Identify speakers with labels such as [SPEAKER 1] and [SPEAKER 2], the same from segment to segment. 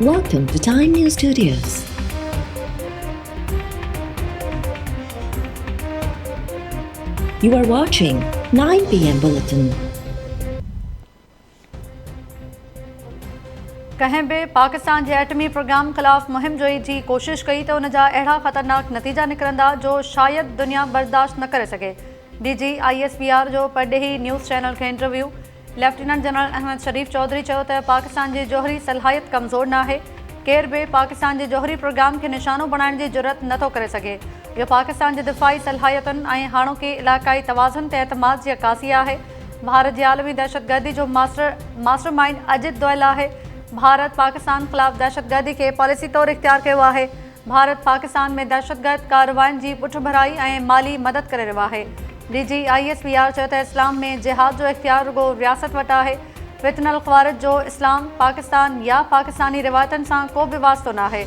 [SPEAKER 1] Welcome to Time News Studios. You are watching 9 PM Bulletin.
[SPEAKER 2] कंहिं बि पाकिस्तान जे एटमी programme ख़िलाफ़ मुहिम जोई जी कोशिश कई त उन जा अहिड़ा ख़तरनाक नतीजा निकिरंदा जो शायदि दुनिया बर्दाश्त न करे सघे। DG ISPR जो परॾेही न्यूज़ चैनल खे इंटरव्यू लेफ्टिनेंट जनरल अहमद शरीफ़ चौधरी चयो त पाकिस्तान जी जोहरी सलाहियत कमज़ोर न आहे। केर बि पाकिस्तान जे जोहरी प्रोग्राम खे निशानो बणाइण जी जुरत नथो करे सघे। इहो पाकिस्तान जे दिफ़ाई सलाहियतुनि ऐं हाणोकी इलाक़ाई तवाज़ुन ते एतमाद जी अकासी आहे। भारत जी आलमी दहशतगर्दी जो मास्टरमाइंड अजित दोवल आहे। भारत पाकिस्तान ख़िलाफ़ दहशतगर्दी खे पॉलिसी तौरु इख़्तियार कयो आहे। भारत पाकिस्तान में दहशतगर्द कार्रवाइनि जी पुठ भराई ऐं माली मदद करे रहियो आहे। DG ISPR चयो त इस्लाम में जिहाद जो इख़्तियार रुगो रियासत वटि आहे। फितनल ख़वारिज जो इस्लाम पाकिस्तान या पाकिस्तानी रिवायतुनि सां को बि वास्तो न आहे।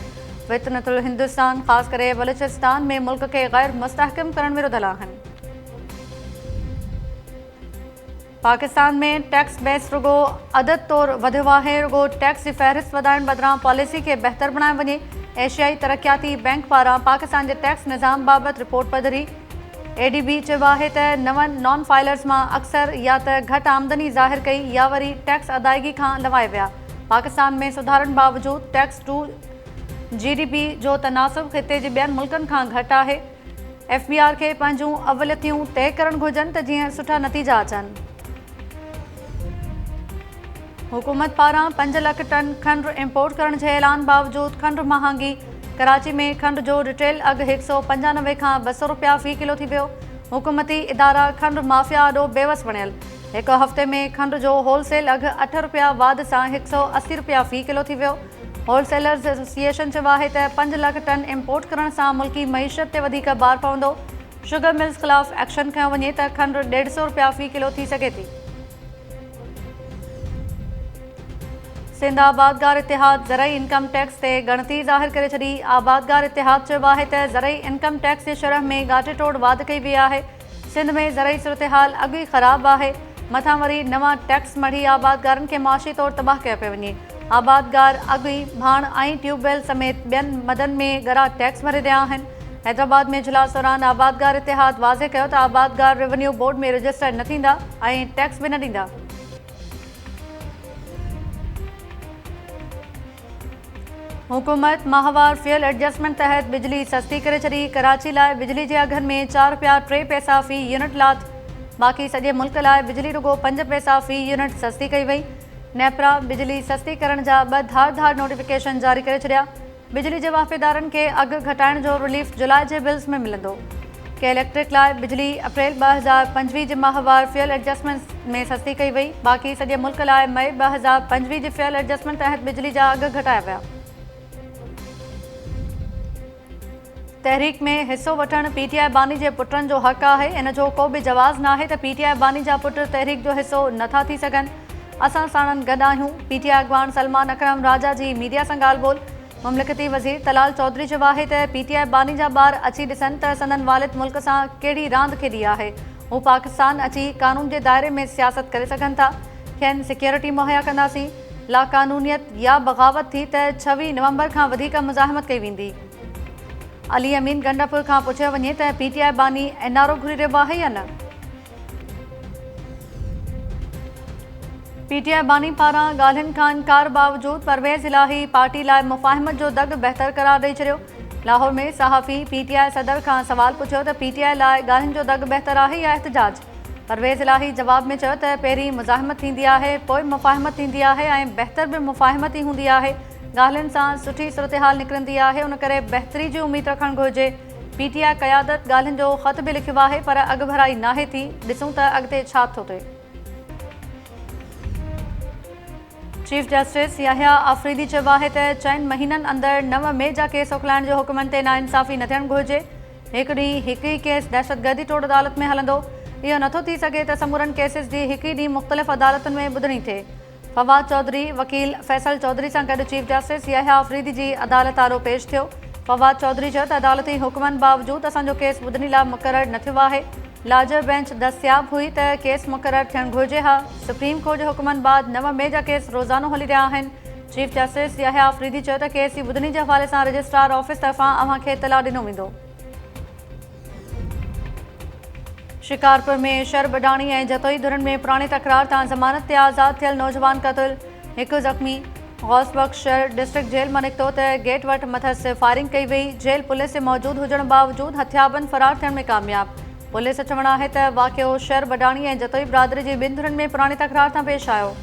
[SPEAKER 2] फितनतुल हिंदुस्तान ख़ासि करे बलूचिस्तान में मुल्क खे ग़ैर मुस्तहकम करण विरुद्धल आहिनि। पाकिस्तान में टैक्स बेस रुगो अदद तौरु वधियो आहे। रुगो टैक्स जी फ़हरिस्त वधाइण बदिरां पॉलिसी खे बहितर बणायो वञे। एशियाई तरक़ियाती बैंक पारां पाकिस्तान जे टैक्स निज़ाम बाबति रिपोर्ट पधरी। ADB चयो आहे त नवनि नॉन फाइलर्स मां अक्सर या त घटि आमदनी ज़ाहिर कई या वरी टैक्स अदायगी खां लवाए विया। पाकिस्तान में सुधारनि बावजूदि टैक्स टू GDP जो तनासुब ख़िते जे ॿियनि मुल्कनि खां घटि आहे। FBR खे पंहिंजूं अवलियतियूं तइ करणु घुरिजनि त जीअं सुठा नतीजा अचनि। हुकूमत पारां 5 लख टन खंडु इम्पोर्ट करण जे ऐलान बावजूदि खंडु महांगी। कराची में खंडु जो रिटेल अघु 195 खां 200 रुपया फ़ी किलो थी वियो। हुकूमती इदारा खंडु माफ़िया ॾो बेवस बणियल। हिकु हफ़्ते में खंडु जो होलसेल अघु 8 रुपया वाध सां 180 रुपया फ़ी किलो थी वियो। होलसेलर्स एसोसिएशन चयो आहे त 5 लख टन इम्पोर्ट करण सां मुल्की मईशत ते वधीक भार पवंदो। शुगर मिल्स ख़िलाफ़ एक्शन खंयो वञे त खंडु 150 रुपया फ़ी किलो थी सघे थी। सिंध आबादगार इतिहाद ज़रई इनकम टैक्स ते गणती ज़ाहिर करे छॾी। आबादगार इतिहाद चयो आहे त ज़रई इनकम टैक्स जी शरह में गाटे टोड़ वाध कई वई आहे। सिंध में ज़रई सूरतहाल अॻु ई ख़राबु आहे। मथां वरी नवां टैक्स मढ़ी आबादगारनि खे मुआशी तौरु तबाह कयो पियो वञे। आबादगार अॻु ई भाण ऐं ट्यूबवेल समेत ॿियनि मदनि में ॻरा टैक्स भरे रहिया आहिनि। हैदराबाद में इजलास दौरान आबादगार इतिहाद वाज़े कयो त आबादगार रेवेन्यू बोर्ड में रजिस्टर न थींदा ऐं टैक्स बि न ॾींदा। हुकूमत माहवार फ्यूल एडजस्टमेंट तहत बिजली सस्ती करे छॾी। कराची लाइ बिजली जे अघनि में 4 रुपया 3 पैसा फ़ी यूनिट लाथ। बाक़ी सॼे मुल्क लाइ बिजली रुगो 5 पैसा फ़ी यूनिट सस्ती कई वई। नेपरा बिजली सस्ती करण जा 2 धार नोटिफिकेशन जारी करे छॾिया। बिजली जे वाफ़ेदारनि खे अघु घटाइण जो रिलीफ जुलाई जे बिल्स में मिलंदो। के इलेक्ट्रिक लाइ बिजली अप्रैल 2025 जे माहवार फ्यूल एडजस्टमेंट में सस्ती कई वई। बाक़ी सॼे मुल्क लाइ मई 2025 जे फ्यूल एडजस्टमेंट तहत बिजली जा अघु घटाया विया। तहरीक में हिसो वठणु PTI बानी जे पुटनि जो हक़ आहे। इन जो को बि जवाज़ न आहे त PTI बानी जा पुट तहरीक जो हिसो नथा थी सघनि। असां साणनि गॾु आहियूं। PTI अॻवान सलमान अकरम राजा जी मीडिया सां ॻाल्हि ॿोल। ममलिकती वज़ीर तलाल चौधरी चयो आहे त PTI बानी जा ॿार अची ॾिसनि त संदन वालिद मुल्क सां कहिड़ी रांदि खेॾी आहे। हू पाकिस्तान अची कानून जे दायरे में सियासत करे सघनि था। खेनि सिक्योरिटी मुहैया कंदासीं। लाक़ानूनियत या बग़ावत थी त 26 नवंबर खां वधीक मुज़ाहिमत कई वेंदी। अली अमीन गंडापुर खां पुछियो वञे त PTI बानी NRO घुरी रहियो आहे या न। PTI बानी पारां ॻाल्हियुनि खां इनकार बावजूदि परवेज़ इलाही पार्टी लाइ मुफ़ाहिमत जो दग बहितर करार ॾेई छॾियो। लाहौर में सहाफ़ी PTI सदर खां सवाल पुछियो त PTI लाइ ॻाल्हियुनि जो दग बहितर आहे या एहतजाज। परवेज़ इलाही जवाब में चयो त पहिरीं मुज़ाहिमत थींदी आहे, पोइ मुफ़ाहिमत थींदी आहे ऐं बहितर बि मुफ़ाहिमत ई हूंदी आहे। ॻाल्हियुनि सां सुठी सूरतहाल निकिरंदी आहे। उन करे बहितरी जी उमेद रखणु घुरिजे। PTI क़यादत ॻाल्हियुनि जो ख़त बि लिखियो आहे पर अॻु भराई नाहे थी। ॾिसूं त अॻिते छा थो थिए। चीफ जस्टिस याहिया आफ़रीदी चयो आहे त 4 महीननि अंदरि 9 मई जा केस मोकिलाइण जो हुकुमनि ते नाइंसाफ़ी न थियणु घुरिजे। हिकु ॾींहुं हिकु ई केस दहशतगर्दी टोड़ अदालत में हलंदो। इहो नथो थी सघे त समूरनि केसिस जी हिकु ई ॾींहुं मुख़्तलिफ़ अदालतुनि में ॿुधणी थिए। फवाद चौधरी वकील फैसल चौधरी सां गॾु चीफ जस्टिस याहिया आफ़रीदी जी अदालत आरो पेश थियो। फवाद चौधरी चयो त अदालती हुकुमनि बावजूदि असांजो केस ॿुधणी लाइ मुक़ररु न थियो आहे। लार्जर बेंच दस्तियाब हुई त केस मुक़ररु थियणु घुरिजे हा। सुप्रीम कोर्ट जे हुकुमनि बाद 9 मई जा केस रोज़ानो हली रहिया आहिनि। चीफ जस्टिस याहिया अफरीदी चयो त केस जी ॿुधणी जे हवाले सां रजिस्ट्रार ऑफिस तरफ़ां अव्हांखे इतला ॾिनो वेंदो। शिकारपुर में शर बडाणी ऐं जतोई धुरनि में पुराणी तकरार तां ज़मानत ते आज़ाद थियल नौजवान क़तल, हिकु ज़ख़्मी। गौसबख्श शहर डिस्ट्रिक्ट जेल मां निकितो त गेट वटि मथसि फायरिंग कई वई। जेल पुलिस जे मौजूद हुजण बावजूद हथियारबंद फरार थियण में कामयाब। पुलिस चवणु आहे त वाक़ियो शर बडाणी ऐं जतोई बिरादरी जी ॿिनि धुरनि में पुराणी तकरार तां पेश आयो।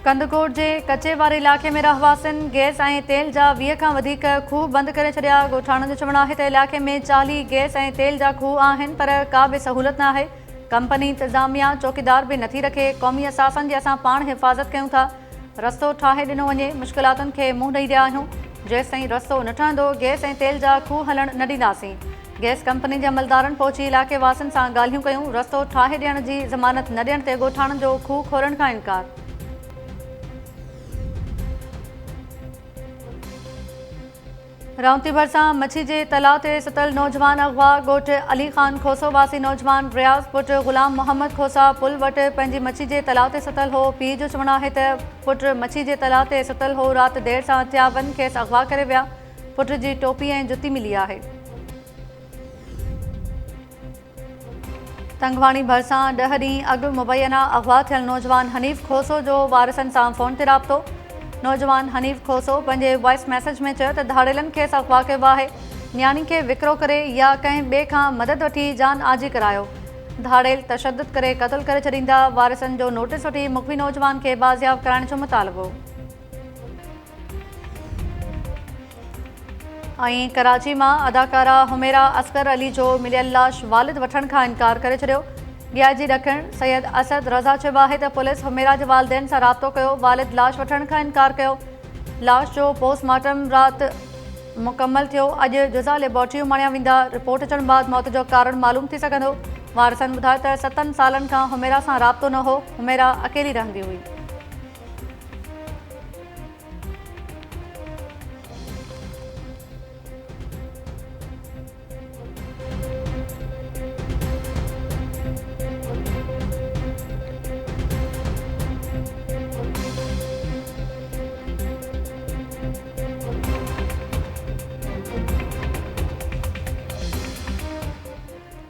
[SPEAKER 2] कंदकोट जे कचे वारे इलाइक़े में रहवासियुनि गैस ऐं तेल जा 20 खां वधीक खूह बंदि करे छॾिया। ॻोठाणनि जो चवणु आहे त इलाइक़े में 40 गैस ऐं तेल जा खूह आहिनि, पर का बि सहूलियत न आहे। कंपनी इंतिज़ामिया चौकीदार बि नथी रखे। क़ौमी असासनि जी असां पाण हिफ़ाज़त कयूं था। रस्तो ठाहे ॾिनो वञे, मुश्किलातुनि खे मुंहुं ॾेई रहिया आहियूं। जेसि ताईं रस्तो न ठहंदो, गैस ऐं तेल जा खूह हलणु न ॾींदासीं। गैस कंपनी जे अमलदारनि पहुची इलाइक़े वासियुनि सां ॻाल्हियूं कयूं। रस्तो ठाहे ॾियण जी ज़मानत न ॾियण ते ॻोठाणनि जो खूह खोलण खां इनकार। रावती भरिसां मच्छी जे तलाउ ते सुतल नौजवान अगवा। ॻोठ अली ख़ान खोसो वासी नौजवान रियाज़ पुटु ग़ुलाम मोहम्मद खोसा पुल वटि पंहिंजी मच्छी जे तलाउ ते सुतल हो। पीउ जो चवणु आहे त पुटु मच्छी जे तलाउ ते सुतल हो। राति देर सां हथियारबंद खेसि अगवा करे विया। पुट जी टोपी ऐं जुती मिली आहे। तंगवाणी भरिसां 10 ॾींहं अॻु मुबैना अगवा थियल नौजवान हनीफ़ खोसो जो वारिसनि सां फ़ोन ते राब्तो। नौजवान हनीफ़ खोसो पंहिंजे वॉइस मैसेज में चयो त धाड़ेलनि खेसि अगवा कयो आहे। न्याणी खे विकिरो करे या कंहिं ॿिए खां मदद वठी जान आजी करायो। धाड़ेल तशदुद करे क़तल करे छॾींदा। वारिसनि जो नोटिस वठी मुख़्बी नौजवान खे बाज़ियाब कराइण जो मुतालबो। ऐं कराची मां अदाकारा हुमेरा असगर अली जो मिलियल लाश वालिद वठण खां इनकार करे छॾियो। डीआईजी ॾखण सैयद असद रज़ा चयो आहे त पुलिस हुमेरा जे वालिदैन सां राब्तो कयो, वालिद लाश वठण खां इनकार कयो। लाश जो पोस्टमार्टम राति मुकमल थियो। अॼु जुज़ा लेबोरेटरी मणिया वेंदा। रिपोर्ट अचण बाद मौत जो कारण मालूम थी सघंदो। वारिसनि ॿुधायो त 7 सालनि खां हुमेरा सां राब्तो न हो। हुमेरा अकेली रहंदी हुई।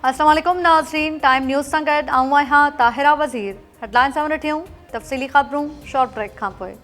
[SPEAKER 2] अस्सलाम वालेकुम नाज़रीन, टाइम न्यूज़ सां गॾु आऊं आहियां ताहिरा वज़ीर। हेडलाइंस सां ॾिठियूं तफ़सीली ख़बरूं शॉर्ट ब्रेक खां पोइ।